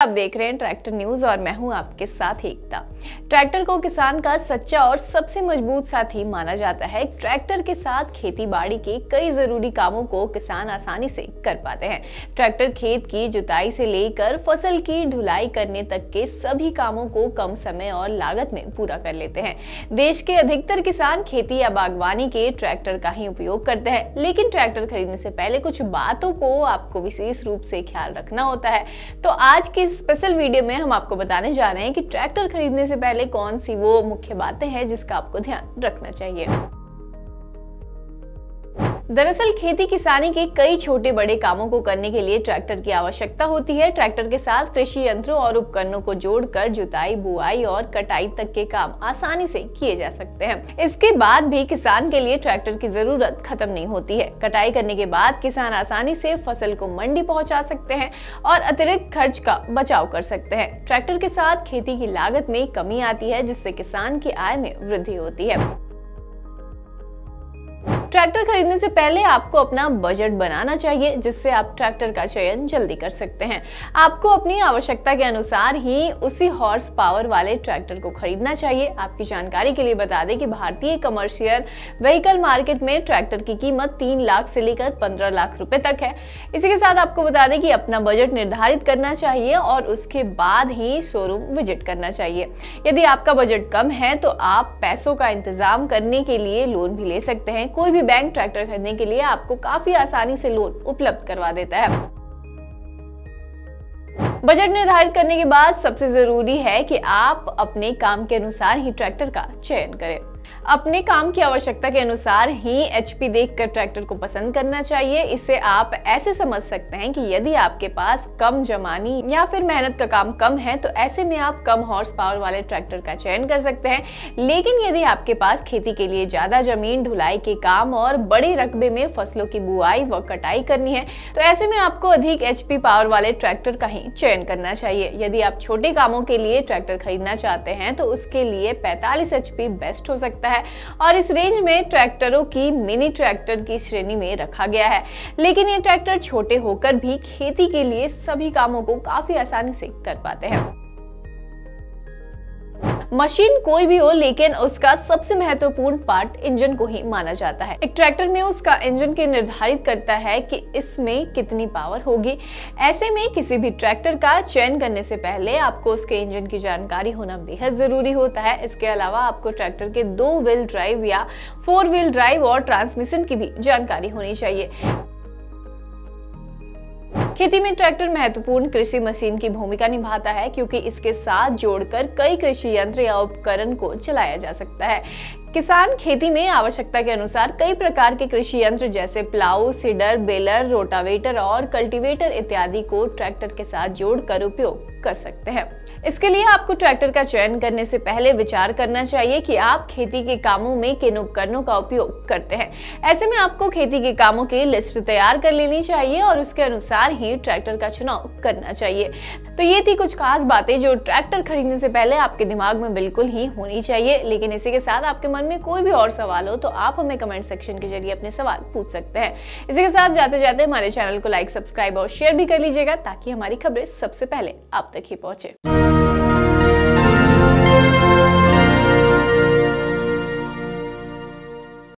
आप देख रहे हैं ट्रैक्टर न्यूज और मैं हूं आपके साथ एकता। ट्रैक्टर को किसान का सच्चा और सबसे मजबूत साथी माना जाता है। ट्रैक्टर के साथ खेती बाड़ी के कई जरूरी कामों को किसान आसानी से कर पाते हैं। ट्रैक्टर खेत की जुताई से लेकर फसल की ढुलाई करने तक के सभी कामों को कम समय और लागत में पूरा कर लेते हैं। देश के अधिकतर किसान खेती या बागवानी के ट्रैक्टर का ही उपयोग करते हैं, लेकिन ट्रैक्टर खरीदने से पहले कुछ बातों को आपको विशेष रूप से ख्याल रखना होता है। तो आज की स्पेशल वीडियो में हम आपको बताने जा रहे हैं कि ट्रैक्टर खरीदने से पहले कौन सी वो मुख्य बातें हैं जिसका आपको ध्यान रखना चाहिए। दरअसल खेती किसानी के कई छोटे बड़े कामों को करने के लिए ट्रैक्टर की आवश्यकता होती है। ट्रैक्टर के साथ कृषि यंत्रों और उपकरणों को जोड़कर जुताई, बुआई और कटाई तक के काम आसानी से किए जा सकते हैं। इसके बाद भी किसान के लिए ट्रैक्टर की जरूरत खत्म नहीं होती है। कटाई करने के बाद किसान आसानी से फसल को मंडी पहुंचा सकते हैं और अतिरिक्त खर्च का बचाव कर सकते हैं। ट्रैक्टर के साथ खेती की लागत में कमी आती है, जिससे किसान की आय में वृद्धि होती है। ट्रैक्टर खरीदने से पहले आपको अपना बजट बनाना चाहिए, जिससे आप ट्रैक्टर का चयन जल्दी कर सकते हैं। आपको अपनी आवश्यकता के अनुसार ही उसी हॉर्स पावर वाले ट्रैक्टर को खरीदना चाहिए। आपकी जानकारी के लिए बता दें कि भारतीय कमर्शियल व्हीकल मार्केट में ट्रैक्टर की कीमत 3 लाख से लेकर 15 लाख रुपए तक है। इसी के साथ आपको बता दें कि अपना बजट निर्धारित करना चाहिए और उसके बाद ही शोरूम विजिट करना चाहिए। यदि आपका बजट कम है तो आप पैसों का इंतजाम करने के लिए लोन भी ले सकते हैं। कोई भी बैंक ट्रैक्टर खरीदने के लिए आपको काफी आसानी से लोन उपलब्ध करवा देता है। बजट निर्धारित करने के बाद सबसे जरूरी है कि आप अपने काम के अनुसार ही ट्रैक्टर का चयन करें। अपने काम की आवश्यकता के अनुसार ही एचपी देखकर ट्रैक्टर को पसंद करना चाहिए। इसे आप ऐसे समझ सकते हैं कि यदि आपके पास कम जमानी या फिर मेहनत का काम कम है तो ऐसे में आप कम हॉर्स पावर वाले ट्रैक्टर का चयन कर सकते हैं। लेकिन यदि आपके पास खेती के लिए ज्यादा जमीन, ढुलाई के काम और बड़े रकबे में फसलों की बुआई व कटाई करनी है तो ऐसे में आपको अधिक एचपी पावर वाले ट्रैक्टर का ही चयन करना चाहिए। यदि आप छोटे कामों के लिए ट्रैक्टर खरीदना चाहते हैं तो उसके लिए 45 एचपी बेस्ट हो सकता है और इस रेंज में ट्रैक्टरों की मिनी ट्रैक्टर की श्रेणी में रखा गया है। लेकिन ये ट्रैक्टर छोटे होकर भी खेती के लिए सभी कामों को काफी आसानी से कर पाते हैं। मशीन कोई भी हो, लेकिन उसका सबसे महत्वपूर्ण पार्ट इंजन को ही माना जाता है। एक ट्रैक्टर में उसका इंजन के निर्धारित करता है कि इसमें कितनी पावर होगी। ऐसे में किसी भी ट्रैक्टर का चयन करने से पहले आपको उसके इंजन की जानकारी होना बेहद जरूरी होता है। इसके अलावा आपको ट्रैक्टर के 2 व्हील ड्राइव या 4 व्हील ड्राइव और ट्रांसमिशन की भी जानकारी होनी चाहिए। खेती में ट्रैक्टर महत्वपूर्ण कृषि मशीन की भूमिका निभाता है, क्योंकि इसके साथ जोड़कर कई कृषि यंत्र या उपकरण को चलाया जा सकता है। किसान खेती में आवश्यकता के अनुसार कई प्रकार के कृषि यंत्र जैसे प्लाऊ, सीडर, बेलर, रोटावेटर और कल्टीवेटर इत्यादि को ट्रैक्टर के साथ जोड़कर उपयोग कर सकते हैं। इसके लिए आपको ट्रैक्टर का चयन करने से पहले विचार करना चाहिए कि आप खेती के कामों में किन उपकरणों का उपयोग करते हैं। ऐसे में आपको खेती के कामों की लिस्ट तैयार कर लेनी चाहिए और उसके अनुसार ही ट्रैक्टर का चुनाव करना चाहिए। तो ये थी कुछ खास बातें जो ट्रैक्टर खरीदने से पहले आपके दिमाग में बिल्कुल ही होनी चाहिए। लेकिन इसी के साथ आपके मन में कोई भी और सवाल हो तो आप हमें कमेंट सेक्शन के जरिए अपने सवाल पूछ सकते हैं। इसी के साथ जाते जाते हमारे चैनल को लाइक, सब्सक्राइब और शेयर भी कर लीजिएगा, ताकि हमारी खबरें सबसे पहले आप तक ही पहुंचे।